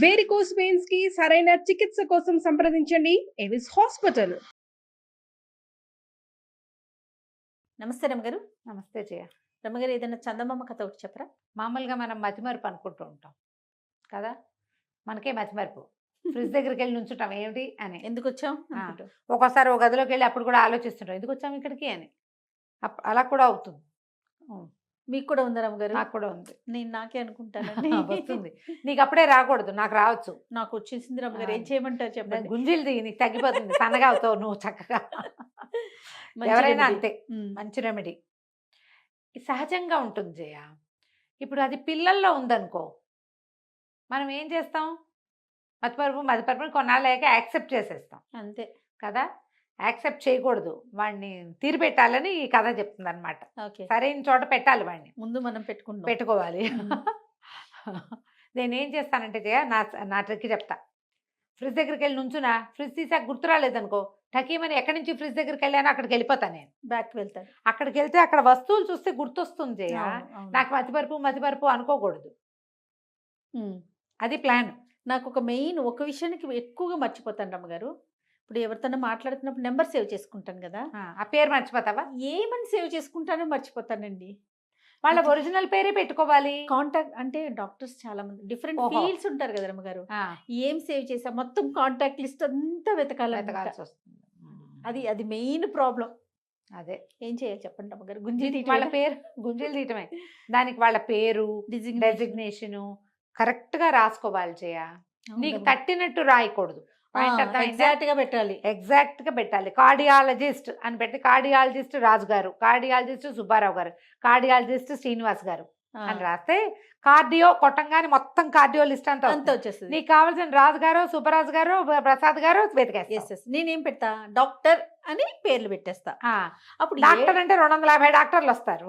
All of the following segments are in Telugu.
వేరికోస్ వెయిన్స్ కి సరైన చికిత్స కోసం సంప్రదించండి ఎవిస్ హాస్పిటల్. నమస్తే రమగారు. నమస్తే జయ. రమగారు, ఏదైనా చందమామ కథ ఒకటి చెప్పరా? మామూలుగా మనం మతిమరుపు అనుకుంటూ ఉంటాం కదా, మనకే మతిమరుపు. ఫ్రిడ్జ్ దగ్గరికి వెళ్ళి నుంచుంటాం ఏమిటి అని, ఎందుకు వచ్చాం ఒక్కోసారి ఒక గదిలోకి వెళ్ళి అప్పుడు కూడా ఆలోచిస్తుంటాం ఎందుకు వచ్చాం ఇక్కడికి అని. అలా కూడా అవుతుంది. మీకు కూడా ఉందా రమగారు? నాకు కూడా ఉంది. నేను నాకే అనుకుంటానండి. వస్తుంది. నీకు అప్పుడే రాకూడదు, నాకు రావచ్చు. నాకు వచ్చేసింది రమగారు. ఏం చేయమంటారు చెప్పండి? గుంజీలు దిగి నీకు తగ్గిపోతుంది, సన్నగా అవుతావు నువ్వు చక్కగా. ఎవరైనా అంతే, మంచి రెమెడీ. సహజంగా ఉంటుంది జయ. ఇప్పుడు అది పిల్లల్లో ఉందనుకో, మనం ఏం చేస్తాం, మతిపరుపుని కొన్నాళ్ళకి యాక్సెప్ట్ చేసేస్తాం అంతే కదా. యాక్సెప్ట్ చేయకూడదు, వాడిని తీరిపెట్టాలని ఈ కథ చెప్తుంది అనమాట. సరైన చోట పెట్టాలి వాడిని, ముందు మనం పెట్టుకోవాలి. నేనేం చేస్తానంటే జయ, నా ట్రిక్ చెప్తా. ఫ్రిడ్జ్ దగ్గరికి వెళ్ళి నుంచునా, ఫ్రిడ్జ్ తీసాక గుర్తు రాలేదనుకో, టకీమని ఎక్కడి నుంచి ఫ్రిడ్జ్ దగ్గరికి వెళ్ళానో అక్కడికి వెళ్ళిపోతాను నేను. బ్యాక్ వెళ్తాను. అక్కడికి వెళ్తే అక్కడ వస్తువులు చూస్తే గుర్తొస్తుంది జయ. నాకు మతిపరుపు అనుకోకూడదు. అది ప్లాన్. నాకు ఒక విషయానికి ఎక్కువగా మర్చిపోతాను రమ్మగారు. ఇప్పుడు ఎవరితోనో మాట్లాడుతున్నప్పుడు నెంబర్ సేవ్ చేసుకుంటాను కదా, ఆ పేరు మర్చిపోతావా? ఏమని సేవ్ చేసుకుంటానో మర్చిపోతానండి. వాళ్ళ ఒరిజినల్ పేరే పెట్టుకోవాలి. కాంటాక్ట్ అంటే డాక్టర్స్ చాలా మంది డిఫరెంట్ ఫీల్డ్స్ ఉంటారు కదా రమ్మగారు. ఏం సేవ్ చేసా, మొత్తం కాంటాక్ట్ లిస్ట్ అంతా వెతకాల్సి వస్తుంది. అది మెయిన్ ప్రాబ్లం. అదే ఏం చేయాలి చెప్పండి రమ్మగారు? వాళ్ళ పేరు గుంజీలు తీయటమే. దానికి వాళ్ళ పేరు, డెసిగ్నేషన్ కరెక్ట్ గా రాసుకోవాలి చేయ. నీకు తట్టినట్టు రాయకూడదు, ఎగ్జాక్ట్ గా పెట్టాలి. ఎగ్జాక్ట్ గా పెట్టాలి. కార్డియాలజిస్ట్ అని పెట్టి, కార్డియాలజిస్ట్ రాజు గారు, కార్డియాలజిస్ట్ సుబ్బారావు గారు, కార్డియాలజిస్ట్ శ్రీనివాస్ గారు అని రాస్తే కార్డియో కొట్టంగానే మొత్తం కార్డియో లిస్ట్ అంతా వచ్చేస్తుంది. నీకు కావాల్సిన రాజు గారు, సుబ్బరాజు గారు, ప్రసాద్ గారు వెతికేస్తా. నేనేం పెడతా, డాక్టర్ అని పేర్లు పెట్టేస్తా. అప్పుడు డాక్టర్ అంటే 250 డాక్టర్లు వస్తారు,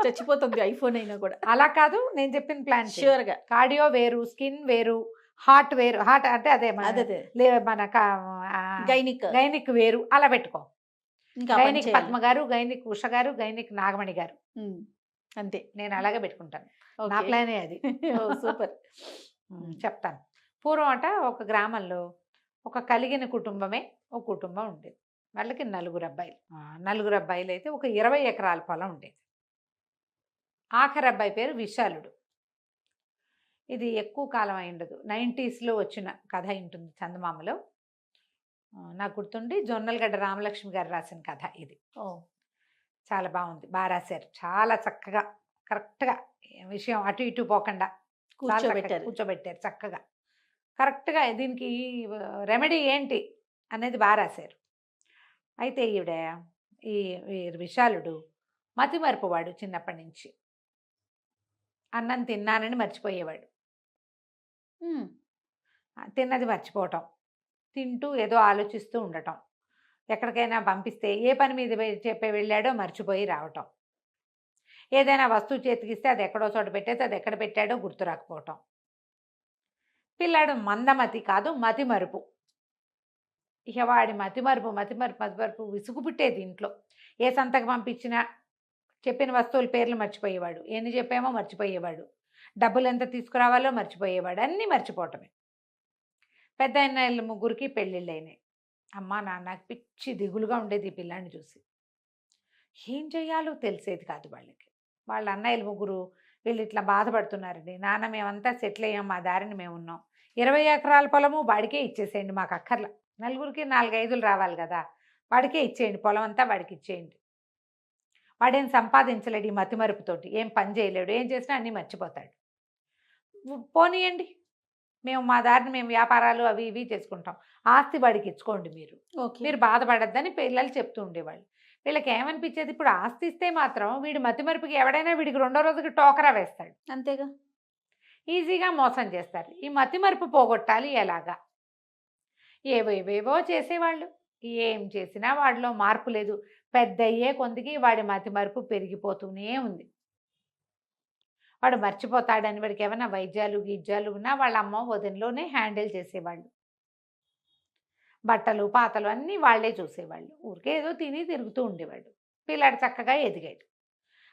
చచ్చిపోతుంది ఐఫోన్ అయినా కూడా. అలా కాదు, నేను చెప్పిన ప్లాన్ ష్యూర్ గా. కార్డియో వేరు, స్కిన్ వేరు, హార్ట్ వేరు. హార్ట్ అంటే అదే మన గైనిక్ వేరు, అలా పెట్టుకో. గైనిక్ పద్మ గారు, గైనిక్ ఉష గారు, గైనిక్ నాగమణి గారు, అంతే. నేను అలాగే పెట్టుకుంటాను. నా ప్లానే అది. సూపర్. చెప్తాను. పూర్వం అట ఒక గ్రామంలో ఒక కలిగిన కుటుంబమే ఒక కుటుంబం ఉండేది. వాళ్ళకి 4 అబ్బాయిలు. 4 అబ్బాయిలు అయితే ఒక 20 ఎకరాల పొలం ఉండేది. ఆఖరి అబ్బాయి పేరు విశాలుడు. ఇది ఎక్కువ కాలం అయి ఉండదు, 90sలో వచ్చిన కథ ఉంటుంది చందమామలో. నాకు గుర్తుండి జొన్నలగడ్డ రామలక్ష్మి గారు రాసిన కథ ఇది. చాలా బాగుంది, బాగా రాశారు, చాలా చక్కగా కరెక్ట్గా విషయం అటు ఇటు పోకుండా కూర్చోబెట్టారు చక్కగా. కరెక్ట్గా దీనికి రెమెడీ ఏంటి అనేది బాగా రాశారు. అయితే ఈవిడ ఈ విశాలుడు మతిమరుపువాడు. చిన్నప్పటి నుంచి అన్నం తిన్నానని మర్చిపోయేవాడు, తిన్నది మర్చిపోవటం, తింటూ ఏదో ఆలోచిస్తూ ఉండటం, ఎక్కడికైనా పంపిస్తే ఏ పని మీద వెళ్ళాడో మర్చిపోయి రావటం, ఏదైనా వస్తువు చేతికిస్తే అది ఎక్కడో చోట పెట్టేస్తే అది ఎక్కడ పెట్టాడో గుర్తు రాకపోవటం. పిల్లాడు మందమతి కాదు, మతిమరుపు. ఇక వాడి మతిమరుపు విసుగు పుట్టేది ఇంట్లో. ఏ సంతకు పంపించినా చెప్పిన వస్తువుల పేర్లు మర్చిపోయేవాడు, ఎన్ని చెప్పామో మర్చిపోయేవాడు, డబ్బులు ఎంత తీసుకురావాలో మర్చిపోయేవాడు, అన్నీ మర్చిపోవటమే. పెద్ద అన్నయ్యలు 3కి పెళ్ళిళ్ళు అయినాయి. అమ్మా నాన్నకి పిచ్చి దిగులుగా ఉండేది ఈ పిల్లాన్ని చూసి. ఏం చేయాలో తెలిసేది కాదు వాళ్ళకి. వాళ్ళ అన్నయ్యలు 3 వీళ్ళు ఇట్లా బాధపడుతున్నారండి. నాన్న మేమంతా సెటిల్ అయ్యాం, మా దారిని మేము ఉన్నాం, 20 ఎకరాల పొలము వాడికే ఇచ్చేసేయండి, మాకు అక్కర్లా, 4కి 4-5 రావాలి కదా, వాడికే ఇచ్చేయండి, పొలం అంతా వాడికి ఇచ్చేయండి. వాడేం సంపాదించలేడు ఈ మతిమరుపుతోటి, ఏం పని చేయలేడు, ఏం చేసినా అన్నీ మర్చిపోతాడు. పోనీయండి, మేము మా దారిని మేము వ్యాపారాలు అవి ఇవి చేసుకుంటాం, ఆస్తి వాడికి ఇచ్చుకోండి, మీరు బాధపడద్దని పిల్లలు చెప్తూ ఉండేవాళ్ళు. వీళ్ళకి ఏమనిపించేది, ఇప్పుడు ఆస్తి ఇస్తే మాత్రం వీడి మతిమరుపుకి ఎవడైనా వీడికి 2వ రోజుకి టోకరా వేస్తాడు, అంతేగా, ఈజీగా మోసం చేస్తారు. ఈ మతిమరుపు పోగొట్టాలి ఎలాగా? ఏవేవేవో చేసేవాళ్ళు, ఏం చేసినా వాడిలో మార్పు లేదు. పెద్ద అయ్యే కొందికి వాడి మతిమరుపు పెరిగిపోతూనే ఉంది. వాడు మర్చిపోతాడని వాడికి ఏమైనా వైద్యాలు గీజ్యాలు ఉన్నా వాళ్ళ అమ్మ వదినలోనే హ్యాండిల్ చేసేవాళ్ళు. బట్టలు పాతలు అన్నీ వాళ్ళే చూసేవాళ్ళు. ఊరికే ఏదో తిని తిరుగుతూ ఉండేవాడు. పిల్లాడు చక్కగా ఎదిగాడు.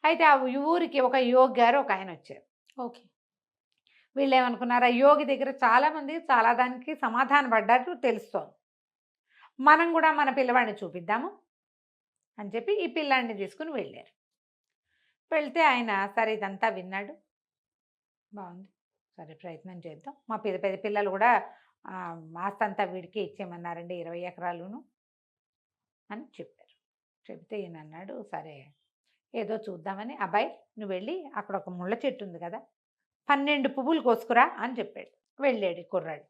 అయితే ఆ ఊరికి ఒక యోగ్ గారు ఒక ఆయన వచ్చారు. ఓకే. వీళ్ళు ఏమనుకున్నారు, ఆ యోగి దగ్గర చాలామంది చాలా దానికి సమాధానం పడ్డట్టు తెలుస్తోంది, మనం కూడా మన పిల్లవాడిని చూపిద్దాము అని చెప్పి ఈ పిల్లాడిని తీసుకుని వెళ్ళారు. వెళ్తే ఆయన సరే ఇదంతా విన్నాడు, బాగుంది, సరే ప్రయత్నం చేద్దాం. మా పెద్ద పిల్లలు కూడా ఆస్తి అంతా వీడికి ఇచ్చేయమన్నారండి, 20 ఎకరాలును అని చెప్పారు. చెప్తే ఈయన అన్నాడు, సరే ఏదో చూద్దామని, అబ్బాయి నువ్వు వెళ్ళి అక్కడ ఒక ముళ్ళ చెట్టు ఉంది కదా, 12 పువ్వులు కోసుకురా అని చెప్పాడు. వెళ్ళాడు కుర్రాడు,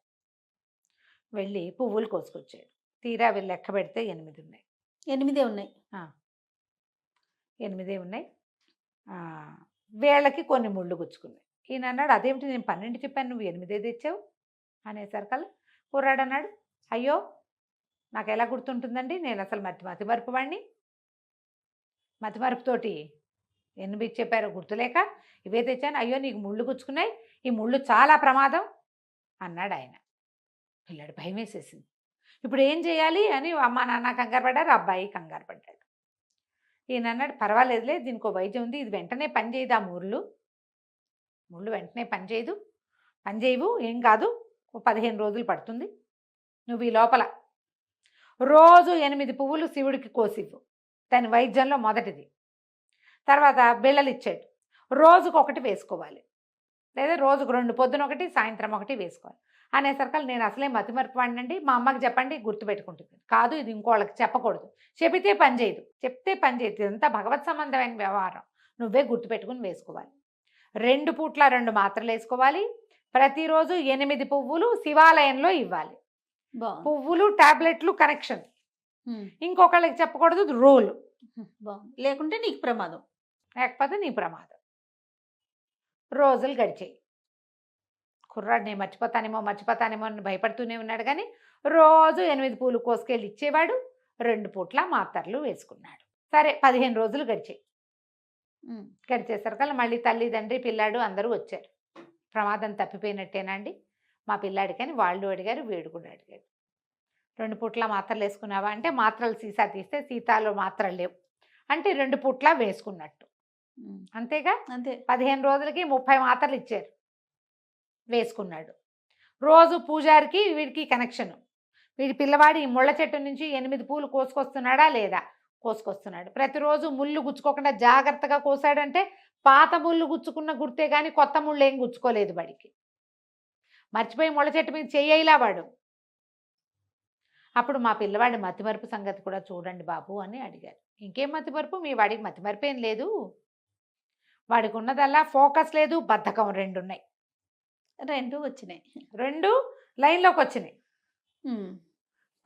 వెళ్ళి పువ్వులు కోసుకొచ్చాడు. తీరా వీళ్ళు లెక్క పెడితే 8 ఉన్నాయి. 8 ఉన్నాయి. 8 ఉన్నాయి. వీళ్ళకి కొన్ని ముళ్ళు గుచ్చుకున్నాయి. ఈయన అన్నాడు, అదేమిటి నేను 12 చెప్పాను, నువ్వు 8 తెచ్చావు అనేసరికల్లా కుర్రాడు అన్నాడు, అయ్యో నాకు ఎలా గుర్తుంటుందండి, నేను అసలు మతిమరుపు వాడిని, మతిమరుపుతోటి 8 చెప్పారో గుర్తులేక ఇవే తెచ్చాను, అయ్యో నీకు ముళ్ళు గుచ్చుకున్నాయి, ఈ ముళ్ళు చాలా ప్రమాదం అన్నాడు ఆయన. పిల్లాడు భయం వేసేసింది. ఇప్పుడు ఏం చేయాలి అని అమ్మ నాన్న కంగారు పడ్డారు, అబ్బాయి కంగారు పడ్డాడు. ఈయన అన్నాడు, పర్వాలేదులే, దీనికి వైద్యం ఉంది, ఇది వెంటనే పని చేయదు, ఆ ముళ్ళు వెంటనే పని చేయవు, ఏం కాదు, 15 రోజులు పడుతుంది, నువ్వు ఈ లోపల రోజు 8 పువ్వులు శివుడికి కోసివ్వు, దాని వైద్యంలో మొదటిది. తర్వాత బిళ్ళలు ఇచ్చాడు, రోజుకు 1 వేసుకోవాలి, లేదా రోజుకు 2, పొద్దున 1 సాయంత్రం 1 వేసుకోవాలి అనేసరికి నేను అసలే మతిమరుపు వాడినండి, మా అమ్మకి చెప్పండి గుర్తుపెట్టుకుంటుంది, కాదు ఇది ఇంకోళ్ళకి చెప్పకూడదు, చెప్తే పని చేయదు, ఇదంతా భగవత్ సంబంధమైన వ్యవహారం, నువ్వే గుర్తుపెట్టుకుని వేసుకోవాలి, 2 పూట్ల 2 మాత్రలు వేసుకోవాలి, ప్రతిరోజు 8 పువ్వులు శివాలయంలో ఇవ్వాలి, పువ్వులు టాబ్లెట్లు కనెక్షన్, ఇంకొకళ్ళకి చెప్పకూడదు రూల్, లేకుంటే నీకు ప్రమాదం, లేకపోతే నీ ప్రమాదం. రోజులు గడిచాయి. కుర్రాడు నేను మర్చిపోతానేమో అని భయపడుతూనే ఉన్నాడు, కానీ రోజు 8 పూలు కోసుకెళ్ళి ఇచ్చేవాడు, 2 పూట్ల మాత్రలు వేసుకున్నాడు. సరే 15 రోజులు గడిచేసరికల్లా మళ్ళీ తల్లిదండ్రి పిల్లాడు అందరూ వచ్చారు. ప్రమాదం తప్పిపోయినట్టేనా అండి మా పిల్లాడికని వాళ్ళు అడిగారు, వీడు కూడా అడిగాడు. 2 పూట్ల మాత్రలు వేసుకున్నావా అంటే, మాత్రలు సీసా తీస్తే సీతాలో మాత్రలు లేవు అంటే 2 పూట్ల వేసుకున్నట్టు, అంతేగా. అంతే. 15 రోజులకి 30 మాత్రలు ఇచ్చారు, వేసుకున్నాడు. రోజు పూజారికి వీడికి కనెక్షను, వీడి పిల్లవాడు ఈ ముళ్ళ చెట్టు నుంచి 8 పూలు కోసుకొస్తున్నాడా లేదా, కోసుకొస్తున్నాడు. ప్రతిరోజు ముళ్ళు గుచ్చుకోకుండా జాగ్రత్తగా కోసాడంటే, పాత ముళ్ళు గుచ్చుకున్న గుర్తే కానీ కొత్త ముళ్ళు ఏం గుచ్చుకోలేదు వాడికి. మర్చిపోయి ముళ్ళ చెట్టు మీద చెయ్యలా వాడు. అప్పుడు మా పిల్లవాడి మతిమరుపు సంగతి కూడా చూడండి బాబు అని అడిగారు. ఇంకేం మతిమరుపు, మీ వాడికి మతిమరుపు ఏం లేదు, వాడికి ఉన్నదల్లా ఫోకస్ లేదు, బద్ధకం 2 ఉన్నాయి. 2 వచ్చినాయి, 2 లైన్లోకి వచ్చినాయి.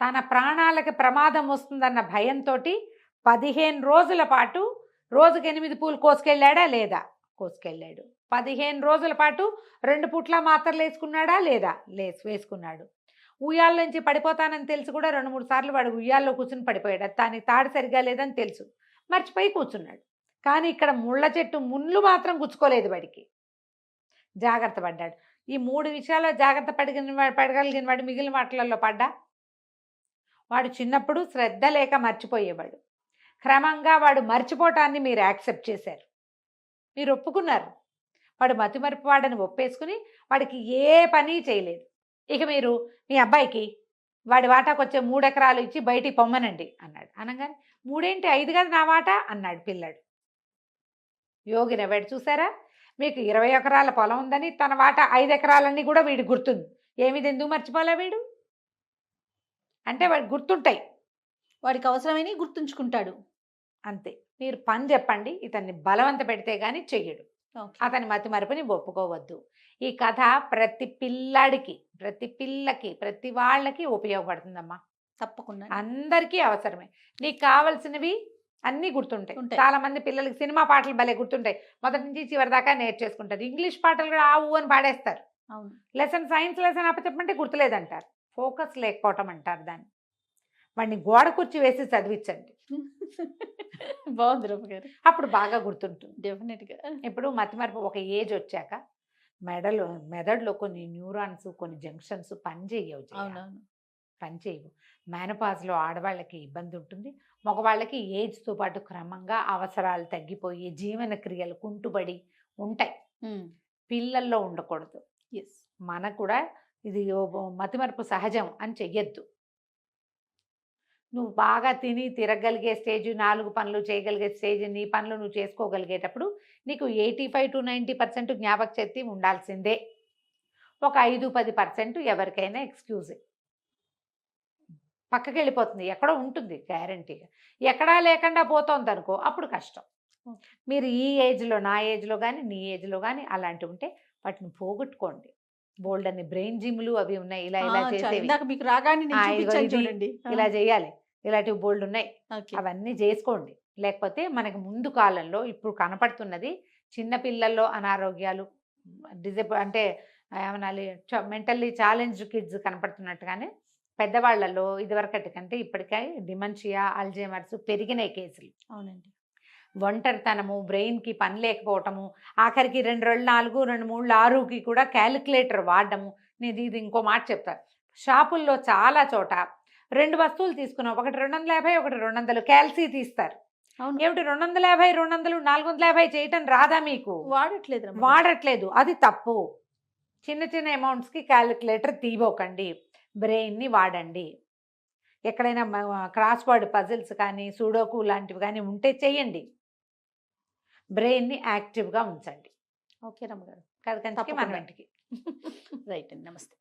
తన ప్రాణాలకి ప్రమాదం వస్తుందన్న భయంతో 15 రోజుల పాటు రోజుకి 8 పూలు కోసుకెళ్ళాడా లేదా, కోసుకెళ్ళాడు. 15 రోజుల పాటు 2 పూట్ల మాత్రలు వేసుకున్నాడా లేదా, వేసుకున్నాడు. ఉయ్యాల్లోంచి పడిపోతానని తెలిసి కూడా 2-3 సార్లు వాడు ఉయ్యాల్లో కూర్చుని పడిపోయాడు, దాని తాడు సరిగా లేదని తెలుసు, మర్చిపోయి కూర్చున్నాడు. కానీ ఇక్కడ ముళ్ళ చెట్టు ముళ్ళు మాత్రం గుచ్చుకోలేదు వాడికి, జాగ్రత్త పడ్డాడు. ఈ 3 విషయాల్లో జాగ్రత్త పడగలిగిన వాడు మిగిలిన వాటిలలో పడ్డా. వాడు చిన్నప్పుడు శ్రద్ధ లేక మర్చిపోయేవాడు, క్రమంగా వాడు మర్చిపోవటాన్ని మీరు యాక్సెప్ట్ చేశారు, మీరు ఒప్పుకున్నారు. వాడు మతిమరుపు వాడని ఒప్పేసుకుని వాడికి ఏ పని చేయలేదు. ఇక మీరు మీ అబ్బాయికి వాడి వాటాకు వచ్చే 3 ఎకరాలు ఇచ్చి బయటికి పొమ్మనండి అన్నాడు. అనగానే 3 ఏంటి 5 కదా నా వాటా అన్నాడు పిల్లాడు. యోగి నవ్వాడు. చూసారా, మీకు 20 ఎకరాల పొలం ఉందని తన వాటా 5 ఎకరాలన్నీ కూడా వీడి గుర్తుంది, ఏమిది ఎందుకు మర్చిపోలే వీడు అంటే, వాడికి గుర్తుంటాయి, వాడికి అవసరమైన గుర్తుంచుకుంటాడు అంతే. మీరు పని చెప్పండి, ఇతన్ని బలవంత పెడితే కానీ చెయ్యడు, అతని మతిమరుపుని ఒప్పుకోవద్దు. ఈ కథ ప్రతి పిల్లాడికి, ప్రతి పిల్లకి, ప్రతి వాళ్ళకి ఉపయోగపడుతుందమ్మా, తప్పకుండా అందరికీ అవసరమే. నీకు కావాల్సినవి అన్నీ గుర్తుంటాయి. చాలా మంది పిల్లలకి సినిమా పాటలు భలే గుర్తుంటాయి, మొదటి నుంచి చివరి దాకా నేర్చేసుకుంటారు. ఇంగ్లీష్ పాటలు కూడా ఆవు అని పాడేస్తారు. అవును. లెసన్ సైన్స్ లెసన్ అప్పచెప్పమంటే గుర్తులేదంటారు, ఫోకస్ లేకపోవటం అంటారు దాన్ని. వాడిని గోడ కుర్చీ వేసి చదివించండి, బాగుంది రమ్మ గారు, అప్పుడు బాగా గుర్తుంటుంది డెఫినెట్గా. ఇప్పుడు మతిమరుపు ఒక ఏజ్ వచ్చాక మెదడులో కొన్ని న్యూరాన్స్, కొన్ని జంక్షన్స్ పనిచేయవు, పనిచేయవు. మేనపాజ్లో ఆడవాళ్ళకి ఇబ్బంది ఉంటుంది, మగవాళ్ళకి ఏజ్తో పాటు క్రమంగా అవసరాలు తగ్గిపోయి జీవన క్రియలు కుంటుబడి ఉంటాయి. పిల్లల్లో ఉండకూడదు. ఎస్. మనకు కూడా ఇది మతిమరుపు సహజం అని చెయ్యొద్దు. నువ్వు బాగా తిని తిరగలిగే స్టేజ్, 4 పనులు చేయగలిగే స్టేజ్, నీ పనులు నువ్వు చేసుకోగలిగేటప్పుడు నీకు 85-90% జ్ఞాపక శక్తి ఉండాల్సిందే. ఒక 5-10% ఎవరికైనా ఎక్స్క్యూజే, పక్కకి వెళ్ళిపోతుంది, ఎక్కడో ఉంటుంది గ్యారంటీగా. ఎక్కడా లేకుండా పోతుంది అనుకో, అప్పుడు కష్టం. మీరు ఈ ఏజ్లో, నా ఏజ్లో కానీ నీ ఏజ్లో కానీ అలాంటివి ఉంటే వాటిని పోగొట్టుకోండి. బోల్డ్ అని బ్రెయిన్ జిమ్లు అవి ఉన్నాయి, ఇలా ఇలా చేసేవి. ఇందాక మీకు రాగానే నేను ఇదిగో చూపించాను ఇది, చూడండి. ఇలా చేయాలి, ఇలాంటివి బోల్డ్ ఉన్నాయి, ఓకే. అవన్నీ చేసుకోండి. లేకపోతే మనకి ముందు కాలంలో ఇప్పుడు కనపడుతున్నది చిన్నపిల్లల్లో అనారోగ్యాలు, అంటే ఏమనాలి, మెంటల్లీ ఛాలెంజ్డ్ కిడ్స్ కనపడుతున్నట్టుగానే పెద్దవాళ్లలో ఇదివరకటి కంటే ఇప్పటికే డిమెన్షియా, అల్జైమర్స్ పెరిగినాయి కేసులు. అవునండి. ఒంటరితనము, బ్రెయిన్కి పని లేకపోవటము, ఆఖరికి 2 2 4 2 3 6కి కూడా క్యాలిక్యులేటర్ వాడడము. నేను ఇది ఇంకో మాట చెప్తాను, షాపుల్లో చాలా చోట 2 వస్తువులు తీసుకున్నాం, ఒకటి 250, ఒకటి 200, క్యాల్సీ తీస్తారు. అవును. ఏమిటి 250, 200, 450 చేయటం రాదా మీకు? వాడట్లేదు. వాడట్లేదు, అది తప్పు. చిన్న చిన్న అమౌంట్స్కి క్యాలిక్యులేటర్ తీయబోకండి, బ్రెయిన్ని వాడండి. ఎక్కడైనా క్రాస్ వర్డ్ పజిల్స్ కానీ సూడోకు లాంటివి కానీ ఉంటే చెయ్యండి, బ్రెయిన్ని యాక్టివ్గా ఉంచండి. ఓకే రమ్మగారు. కథ కంచికి మన ఇంటికి. రైట్ అండి. నమస్తే.